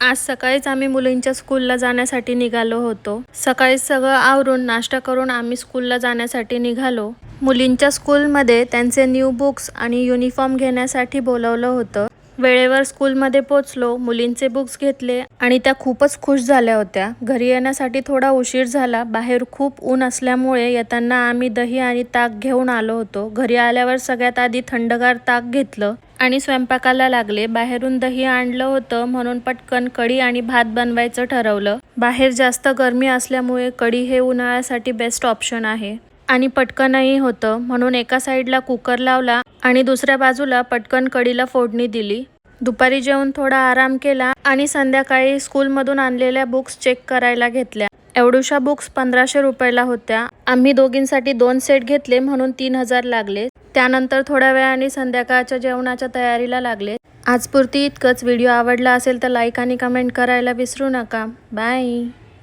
आज सकाळीच आम्ही मुलींच्या स्कूलला जाण्यासाठी निघालो होतो। सकाळी सगळं आवरून नाश्ता करून आम्ही स्कूलला जाण्यासाठी निघालो। मुलींच्या स्कूलमध्ये त्यांचे न्यू बुक्स आणि युनिफॉर्म घेण्यासाठी बोलवलं होतं। वेळेवर स्कूलमध्ये पोचलो, मुलींचे बुक्स घेतले आणि त्या खूपच खुश झाल्या होत्या। घरी येण्यासाठी थोडा उशीर झाला, बाहेर खूप ऊन असल्यामुळे येताना आम्ही दही आणि ताक घेऊन आलो होतो। घरी आल्यावर सगळ्यात आधी थंडगार ताक घेतलं आणि स्वयंपाकाला लागले। बाहेरून दही आणलं होतं म्हणून पटकन कढी आणि भात बनवायचं ठरवलं। बाहेर जास्त गरमी असल्यामुळे कढी हे उन्हाळ्यासाठी बेस्ट ऑप्शन आहे आणि पटकनही होतं, म्हणून एका साईडला कुकर लावला आणि दुसऱ्या बाजूला पटकन कढीला फोडणी दिली। दुपारी जेवून थोडा आराम केला आणि संध्याकाळी स्कूलमधून आणलेल्या बुक्स चेक करायला घेतल्या। एवढ्याशा बुक्स 1500 रुपयाला होत्या। आम्ही दोघींसाठी 2 सेट घेतले म्हणून 3000 लागले। त्यानंतर थोड्या वेळाने संध्याकाळच्या जेवणाच्या तयारीला लागले। आजपुरती इतकंच। व्हिडिओ आवडला असेल तर लाईक आणि कमेंट करायला विसरू नका। बाय।